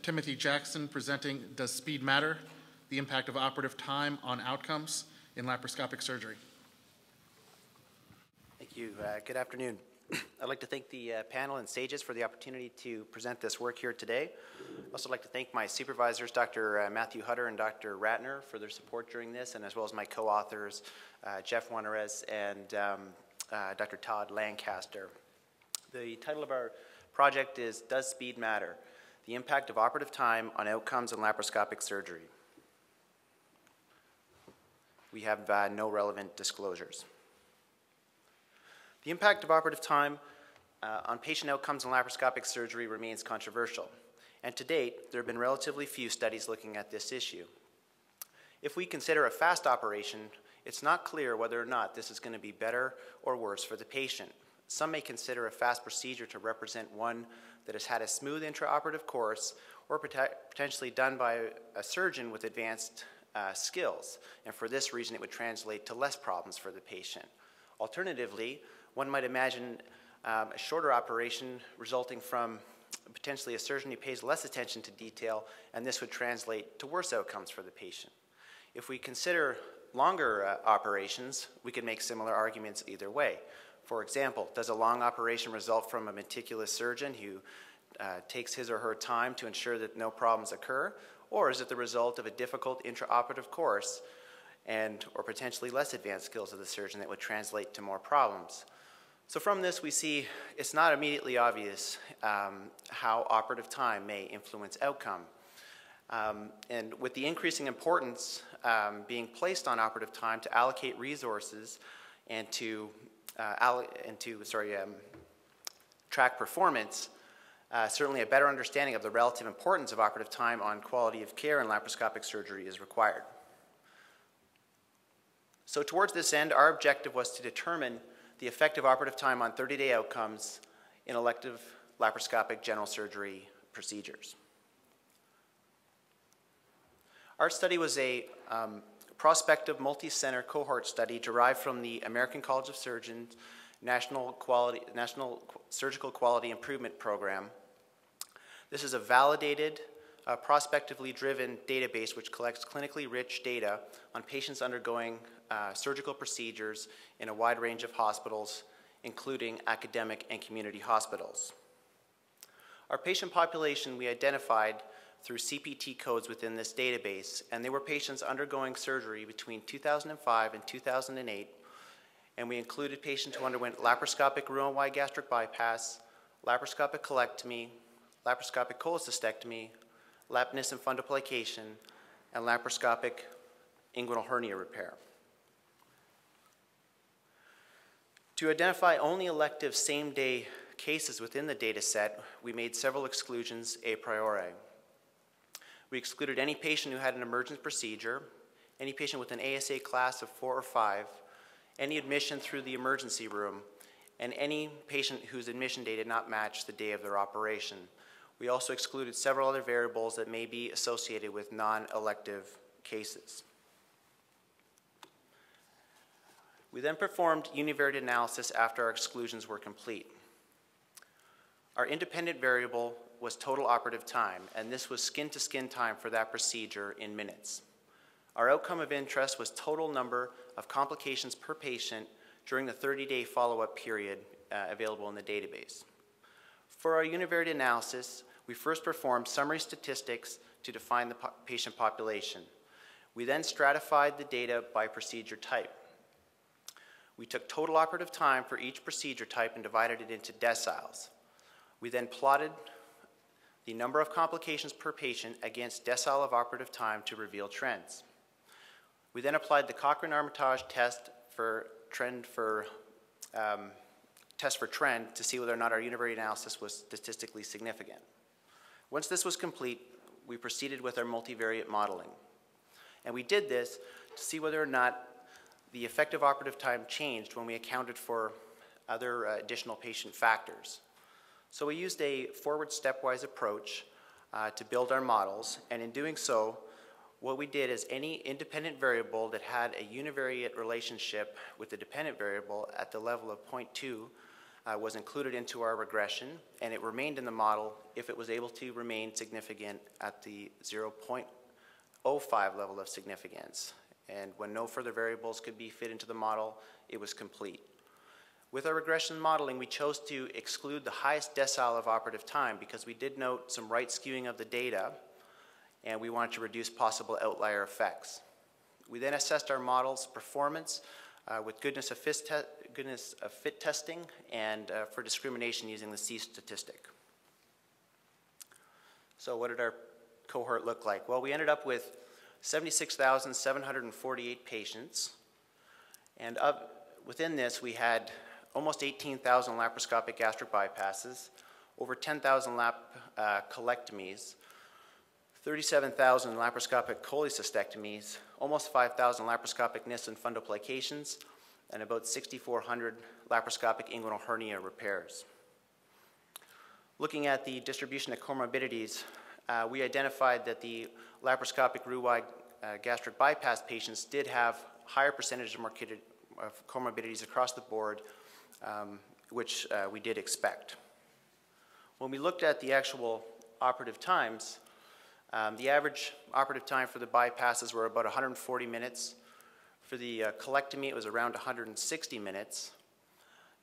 Timothy Jackson presenting Does Speed Matter? The Impact of Operative Time on Outcomes in Laparoscopic Surgery. Thank you. Good afternoon. I'd like to thank the panel and SAGES for the opportunity to present this work here today. I'd also like to thank my supervisors, Dr. Matthew Hutter and Dr. Ratner, for their support during this, and as well as my co-authors, Jeff Juarez and Dr. Todd Lancaster. The title of our project is Does Speed Matter? The Impact of Operative Time on Outcomes in Laparoscopic Surgery. We have no relevant disclosures. The impact of operative time on patient outcomes in laparoscopic surgery remains controversial, and to date, there have been relatively few studies looking at this issue. If we consider a fast operation, it's not clear whether or not this is going to be better or worse for the patient. Some may consider a fast procedure to represent one that has had a smooth intraoperative course or potentially done by a surgeon with advanced skills, and for this reason it would translate to less problems for the patient. Alternatively, one might imagine a shorter operation resulting from potentially a surgeon who pays less attention to detail, and this would translate to worse outcomes for the patient. If we consider longer operations, we can make similar arguments either way. For example, does a long operation result from a meticulous surgeon who takes his or her time to ensure that no problems occur, or is it the result of a difficult intraoperative course or potentially less advanced skills of the surgeon that would translate to more problems? So from this, we see it's not immediately obvious how operative time may influence outcome. And with the increasing importance being placed on operative time to allocate resources and to track performance, certainly a better understanding of the relative importance of operative time on quality of care in laparoscopic surgery is required. So towards this end, our objective was to determine the effective operative time on 30-day outcomes in elective laparoscopic general surgery procedures. Our study was a prospective multi-center cohort study derived from the American College of Surgeons National Surgical Quality Improvement Program. This is a validated, prospectively driven database which collects clinically rich data on patients undergoing surgical procedures in a wide range of hospitals, including academic and community hospitals. Our patient population we identified through CPT codes within this database, and they were patients undergoing surgery between 2005 and 2008, and we included patients who underwent laparoscopic Roux-en-Y gastric bypass, laparoscopic colectomy, laparoscopic cholecystectomy, Nissen fundoplication, and laparoscopic inguinal hernia repair. To identify only elective same-day cases within the data set, we made several exclusions a priori. We excluded any patient who had an emergent procedure, any patient with an ASA class of 4 or 5, any admission through the emergency room, and any patient whose admission day did not match the day of their operation. We also excluded several other variables that may be associated with non-elective cases. We then performed univariate analysis after our exclusions were complete. Our independent variable was total operative time, and this was skin-to-skin time for that procedure in minutes. Our outcome of interest was total number of complications per patient during the 30-day follow-up period available in the database. For our univariate analysis, we first performed summary statistics to define the patient population. We then stratified the data by procedure type. We took total operative time for each procedure type and divided it into deciles. We then plotted the number of complications per patient against decile of operative time to reveal trends. We then applied the Cochrane-Armitage test for trend to see whether or not our univariate analysis was statistically significant. Once this was complete, we proceeded with our multivariate modeling. And we did this to see whether or not the effective operative time changed when we accounted for other additional patient factors. So we used a forward stepwise approach to build our models, and in doing so, what we did is any independent variable that had a univariate relationship with the dependent variable at the level of 0.2 was included into our regression, and it remained in the model if it was able to remain significant at the 0.05 level of significance. And when no further variables could be fit into the model, it was complete. With our regression modeling, we chose to exclude the highest decile of operative time because we did note some right skewing of the data, and we wanted to reduce possible outlier effects. We then assessed our model's performance with goodness of fit testing and for discrimination using the C statistic. So what did our cohort look like? Well, we ended up with 76,748 patients, and within this we had almost 18,000 laparoscopic gastric bypasses, over 10,000 lap colectomies, 37,000 laparoscopic cholecystectomies, almost 5,000 laparoscopic Nissen fundoplications, and about 6,400 laparoscopic inguinal hernia repairs. Looking at the distribution of comorbidities, we identified that the laparoscopic Roux-en-Y gastric bypass patients did have higher percentage of comorbidities across the board, which we did expect. When we looked at the actual operative times, the average operative time for the bypasses were about 140 minutes. For the colectomy, it was around 160 minutes.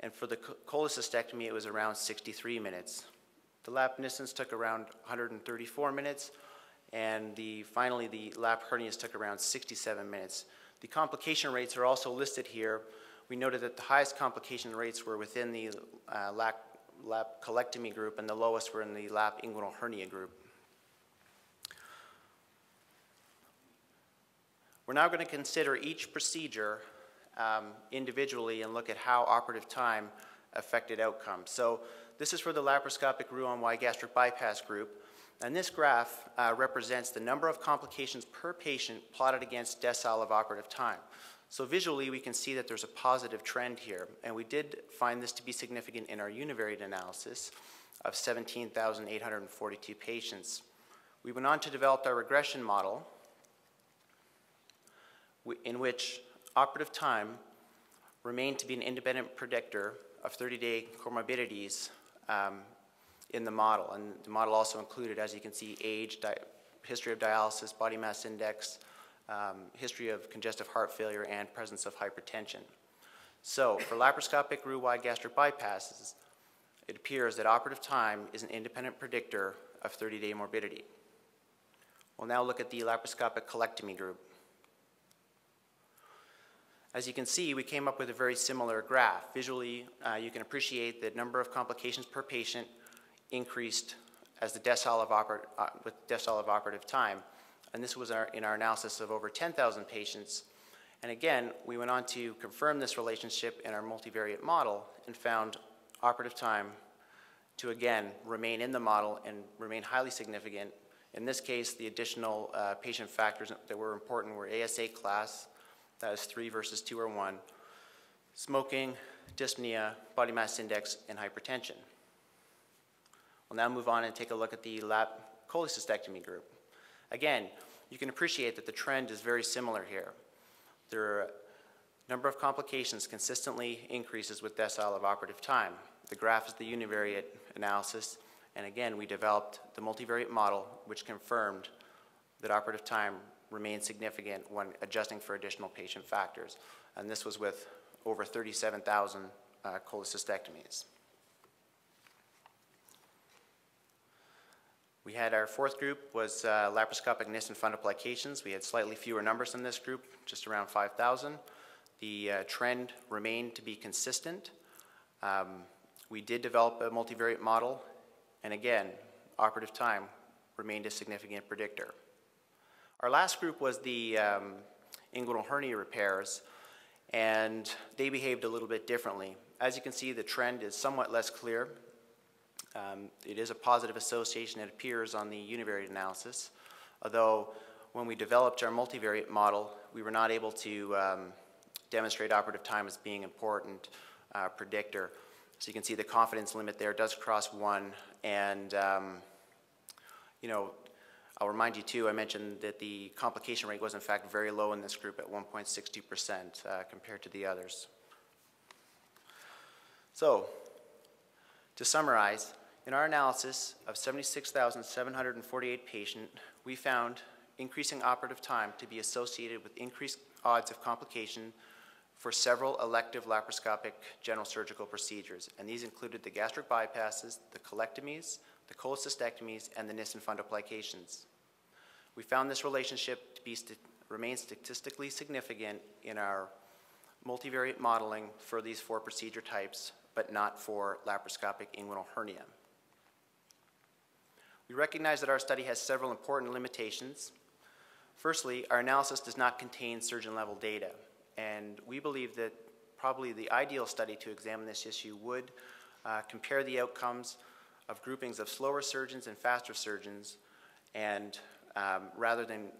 And for the cholecystectomy, it was around 63 minutes. The lap Nissens took around 134 minutes, and finally the lap hernias took around 67 minutes. The complication rates are also listed here. We noted that the highest complication rates were within the lap colectomy group, and the lowest were in the lap inguinal hernia group. We're now going to consider each procedure individually and look at how operative time affected outcomes. So this is for the laparoscopic Roux-en-Y gastric bypass group, and this graph represents the number of complications per patient plotted against decile of operative time. So visually, we can see that there's a positive trend here, and we did find this to be significant in our univariate analysis of 17,842 patients. We went on to develop our regression model, in which operative time remained to be an independent predictor of 30-day comorbidities in the model. And the model also included, as you can see, age, history of dialysis, body mass index, history of congestive heart failure, and presence of hypertension. So for laparoscopic Roux-en-Y gastric bypasses, it appears that operative time is an independent predictor of 30-day morbidity. We'll now look at the laparoscopic colectomy group. As you can see, we came up with a very similar graph. Visually, you can appreciate the number of complications per patient increased as the decile with decile of operative time. And this was in our analysis of over 10,000 patients. And again, we went on to confirm this relationship in our multivariate model and found operative time to, again, remain in the model and remain highly significant. In this case, the additional patient factors that were important were ASA class, that is 3 versus 2 or 1, smoking, dyspnea, body mass index, and hypertension. We'll now move on and take a look at the lap cholecystectomy group. Again, you can appreciate that the trend is very similar here. The number of complications consistently increases with decile of operative time. The graph is the univariate analysis, and again, we developed the multivariate model, which confirmed that operative time remained significant when adjusting for additional patient factors. And this was with over 37,000 cholecystectomies. We had our fourth group was laparoscopic Nissen fundoplications. We had slightly fewer numbers in this group, just around 5,000. The trend remained to be consistent. We did develop a multivariate model, and again, operative time remained a significant predictor. Our last group was the inguinal hernia repairs, and they behaved a little bit differently. As you can see, the trend is somewhat less clear. It is a positive association, it appears on the univariate analysis, although when we developed our multivariate model, we were not able to demonstrate operative time as being an important predictor. So you can see the confidence limit there does cross 1, and you know, I'll remind you too, I mentioned that the complication rate was in fact very low in this group at 1.62% compared to the others. So, To summarize, in our analysis of 76,748 patients, we found increasing operative time to be associated with increased odds of complication for several elective laparoscopic general surgical procedures, and these included the gastric bypasses, the colectomies, the cholecystectomies, and the Nissen fundoplications. We found this relationship to remain statistically significant in our multivariate modeling for these 4 procedure types, but not for laparoscopic inguinal hernia. We recognize that our study has several important limitations. Firstly, our analysis does not contain surgeon-level data, and we believe that probably the ideal study to examine this issue would compare the outcomes of groupings of slower surgeons and faster surgeons, and rather than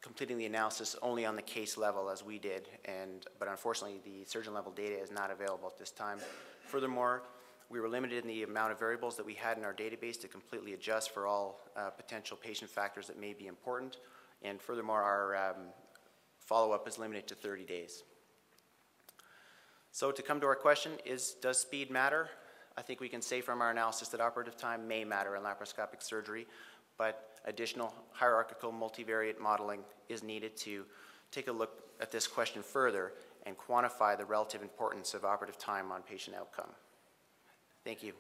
completing the analysis only on the case level as we did, but unfortunately the surgeon-level data is not available at this time. Furthermore, we were limited in the amount of variables that we had in our database to completely adjust for all potential patient factors that may be important, and furthermore our follow-up is limited to 30 days. So to come to our question, does speed matter? I think we can say from our analysis that operative time may matter in laparoscopic surgery, but additional hierarchical multivariate modeling is needed to take a look at this question further and quantify the relative importance of operative time on patient outcome. Thank you.